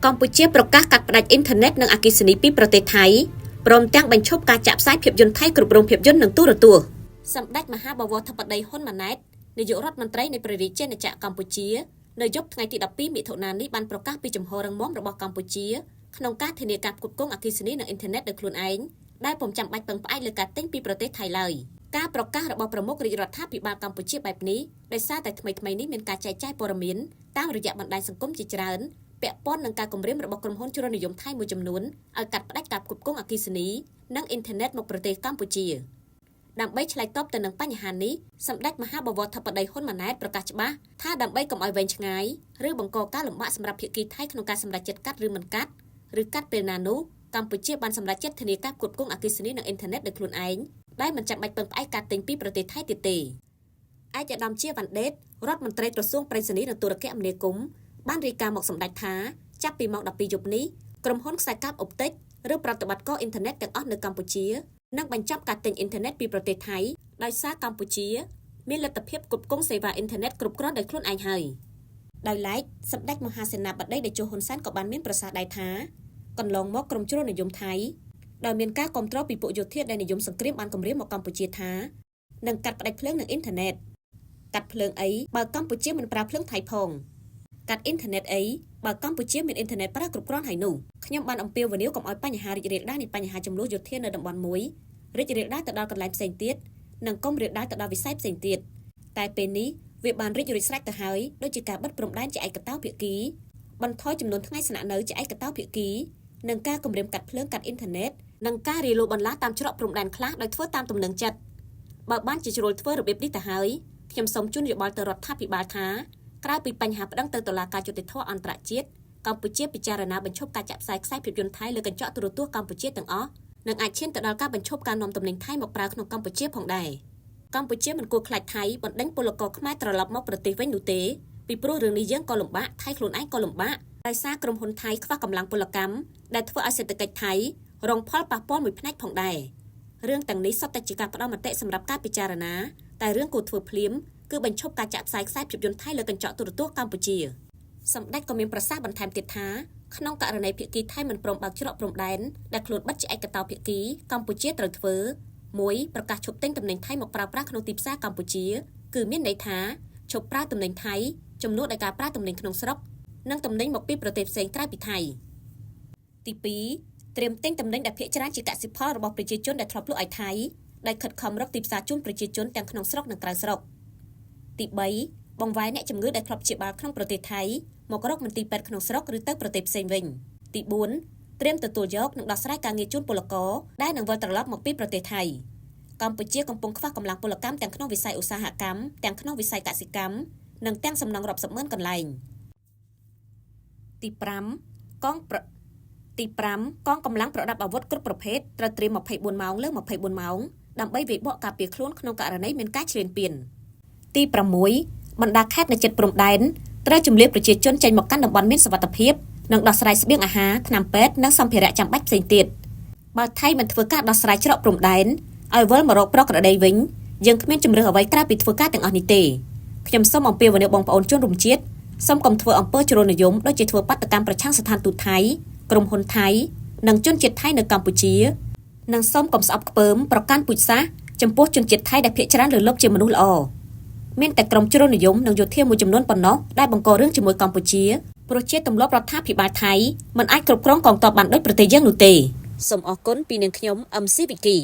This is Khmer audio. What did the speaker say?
កម្ពុជាប្រកាសកាត់ផ្តាច់អ៊ីនធឺណិតនិងអគ្គិសនីពីប្រទេសថៃព្រមទាំងបញ្ឈប់ការចាក់ផ្សាយភាពយន្តថៃគ្រប់រោងភាពយន្តនិងទូរទស្សន៍សម្ដេចមហាបវរធិបតីហ៊ុនម៉ាណែតនាយករដ្ឋមន្ត្រីនៃព្រះរាជាណាចក្រកម្ពុជានៅយប់ថ្ងៃទី12មិថុនានេះបានប្រកាសពីជំហររឹងមាំរបស់កម្ពុជាក្នុងការធានាការផ្គត់ផ្គង់អគ្គិសនីនិងអ៊ីនធឺណិតដោយខ្លួនឯងដែលពុំចាំបាច់ពឹងផ្អែកលើការទិញពីប្រទេសថៃឡើយការប្រកាសរបស់ប្រមុខរាជរដ្ឋាភិបាលកម្ពុជាបែបនេះដោយសារតែថ្មីៗនេះមានការចែកចាយព័ត៌មានតាមរយៈបណ្ដាញសង្គមជាច្រើនពាក់ព័ន្ធនឹងការគម្រាមរបស់ក្រុមហ៊ុនជ្រុលនិយមថៃមួយចំនួនឲ្យកាត់ផ្តាច់ការផ្គត់ផ្គង់អគ្គិសនីនិងអ៊ីនធឺណិតមកប្រទេសកម្ពុជាដើម្បីឆ្លើយតបទៅនឹងបញ្ហានេះសម្ដេចមហាបវរធិបតីហ៊ុនម៉ាណែតប្រកាសច្បាស់ថាដើម្បីកុំឲ្យវែងឆ្ងាយឬបង្កការលំបាកសម្រាប់ភាគីថៃក្នុងការសម្រេចចិត្តកាត់ឬមិនកាត់ឬកាត់ពេលណានោះកម្ពុជាបានសម្រេចចិត្តធានាការផ្គត់ផ្គង់អគ្គិសនីនិងអ៊ីនធឺណិតដោយខ្លួនឯងដែលមិនចាំបាច់ពឹងផ្អែកការទិញពីប្រទេសថៃទៀតទេឯកឧត្តមជាវ៉ាន់ដេតរដ្ឋមន្ត្រីក្រសួងប្រៃសណីនិងទូរគមនាគមន៍បានរាយការណ៍មកសម្ដេចថាចាប់ពីម៉ោង 12 យប់នេះក្រុមហ៊ុនខ្សែកាបអុបទិកឬប្រតិបត្តិការអ៊ីនធឺណិតទាំងអស់នៅកម្ពុជានឹងបញ្ចប់ការទិញអ៊ីនធឺណិតពីប្រទេសថៃដោយសារកម្ពុជាមានលទ្ធភាពផ្គត់ផ្គង់សេវាអ៊ីនធឺណិតគ្រប់គ្រាន់ដោយខ្លួនឯងហើយដោយឡែកសម្ដេចមហាសេនាបតីតេជោហ៊ុនសែនក៏បានមានប្រសាសន៍ដែរថាកន្លងមកក្រុមជ្រុលនិយមថៃដោយមានការគ្រប់គ្រងពីពួកយោធាដែលនិយមសង្គ្រាមបានគម្រាមមកកម្ពុជាថានឹងកាត់ផ្តាច់ភ្លើងនិងអ៊ីនធឺណិតកាត់ភ្លើងអីបើកម្ពុជាមិនប្រើភ្លើងថៃផងកាត់អ៊ីនធឺណិតអីបើកម្ពុជាមានអ៊ីនធឺណិតប្រើគ្រប់គ្រាន់ហើយនោះខ្ញុំបានអំពាវនាវកុំឲ្យបញ្ហារីករាលដាលនៃបញ្ហាចំនួនយោធានៅតំបន់មួយរីករាលដាលទៅដល់កន្លែងផ្សេងទៀតនិងកុំរាលដាលទៅដល់វិស័យផ្សេងទៀតតែពេលនេះវាបានរីករាលស្រេចទៅហើយដូចជាការបិទព្រំដែនជាឯកតោភាគីបន្ថយចំនួនថ្ងៃស្នាក់នៅជាឯកតោភាគីនិងការគម្រាមកាត់ភ្លើងកាត់អ៊ីនធឺណិតនិងការរាលូបន្លាតាមច្រកព្រំដែនខ្លះដោយធ្វើតាមទំនឹងចិត្តបើបានជាជ្រុលធ្វើរបៀបនេះទៅហើយខ្ញុំសូមជូនយោបល់ទៅរដ្ឋាភិបាលថាក្រៅពីបញ្ហាប្តឹងទៅតុលាការយុត្តិធម៌អន្តរជាតិកម្ពុជាពិចារណាបញ្ឈប់ការចាក់ផ្សាយខ្សែភាពយន្តថៃលើកញ្ចក់ទូរទស្សន៍កម្ពុជាទាំងអស់និងអាចឈានទៅដល់ការបញ្ឈប់ការនាំទំនិញថៃមកប្រើក្នុងកម្ពុជាផងដែរកម្ពុជាមិនគួរខ្លាចថៃបណ្ដេញពលករខ្មែរត្រឡប់មកប្រទេសវិញនោះទេពីព្រោះរឿងនេះយើងក៏លំបាកថៃខ្លួនឯងក៏លំបាកដោយសារក្រុមហ៊ុនថៃខ្វះកម្លាំងពលកម្មដែលធ្វើឲ្យសេដ្ឋកិច្ចថៃរងផលប៉ះពាល់មួយផ្នែកផងដែររឿងទាំងនេះសុទ្ធតែជាការផ្ដល់មតិសម្រាប់ការពិចារណាតែរឿងគួរធ្វើភ្លាមគឺបញ្ឈប់ការចាក់ផ្សាយខ្សែភាពយន្តថៃលើកញ្ចក់ទូរទស្សន៍កម្ពុជាសម្ដេចក៏មានប្រសាសន៍បន្ថែមទៀតថាក្នុងករណីភាគីថៃមិនព្រមបើកច្រកព្រំដែនដែលខ្លួនបិទជាឯកតោភាគីកម្ពុជាត្រូវធ្វើ 1. ប្រកាសឈប់ទិញទំនិញថៃមកប្រើប្រាស់ក្នុងទីផ្សារកម្ពុជាគឺមានន័យថាឈប់ប្រើទំនិញថៃជំនួសដោយការប្រើទំនិញក្នុងស្រុកនិងទំនិញមកពីប្រទេសផ្សេងក្រៅពីថៃទី 2. ត្រៀមទិញទំនិញដែលភាគច្រើនជាកសិផលរបស់ប្រជាជនដែលធ្លាប់លក់ឲ្យថៃដែលខិតខំរកទីផ្សារជូនប្រជាជនទាំងក្នុងស្រុកនិងក្រៅស្រុកទី 3. បង្វែរអ្នកជំងឺដែលធ្លាប់ព្យាបាលក្នុងប្រទេសថៃមករកមន្ទីរពេទ្យក្នុងស្រុកឬទៅប្រទេសផ្សេងវិញទី 4. ត្រៀមទទួលយកនិងដោះស្រាយការងារជូនពលករដែលនឹងវិលត្រឡប់មកពីប្រទេសថៃកម្ពុជាកំពុងខ្វះកម្លាំងពលកម្មទាំងក្នុងវិស័យឧស្សាហកម្មទាំងក្នុងវិស័យកសិកម្មនិងទាំងសំណង់រាប់សិបម៉ឺនកន្លែងទី 5 កងកម្លាំងប្រដាប់អាវុធគ្រប់ប្រភេទត្រូវត្រៀម24ម៉ោងលើ24ម៉ោងដើម្បីវាយបកការពារខ្លួនក្នុងករណីមានការឈ្លានពានទី 6 បណ្ដាខេត្តនៅជិតព្រំដែនត្រូវជម្លៀសប្រជាជនចេញមកកាន់តំបន់មានសុវត្ថិភាពនិងដោះស្រាយស្បៀងអាហារថ្នាំពេទ្យនិងសម្ភារៈចាំបាច់ផ្សេងទៀតបើថៃមិនធ្វើការដោះស្រាយច្រកព្រំដែនឲ្យវិលមករកប្រក្រតីវិញយើងគ្មានជំរឿសអ្វីក្រៅពីធ្វើការទាំងអស់នេះទេខ្ញុំសូមអំពាវនាវបងប្អូនជនរួមជាតិសូមកុំធ្វើអំពើជ្រុលនិយមដូចជាធ្វើបាតកម្មប្រឆាំងស្ថានទូតថៃក្រុមហ៊ុនថៃនិងជនជាតិថៃនៅកម្ពុជានិងសូមកុំស្អប់ខ្ពើមប្រកាន់ពូជសាសន៍ចំពោះជនជាតិថៃដែលភាគច្រើនលើលប់ជាមនុស្សល្អមានតែក្រុមជ្រុលនិយមនិងយោធាមួយចំនួនប៉ុណ្ណោះដែលបង្ករឿងជាមួយកម្ពុជាព្រោះជាទម្លាប់រដ្ឋាភិបាលថៃមិនអាចគ្រប់គ្រងកងទ័ពបានដូចប្រទេសយើងនោះទេសូមអរគុណពីនាងខ្ញុំ MC Vicky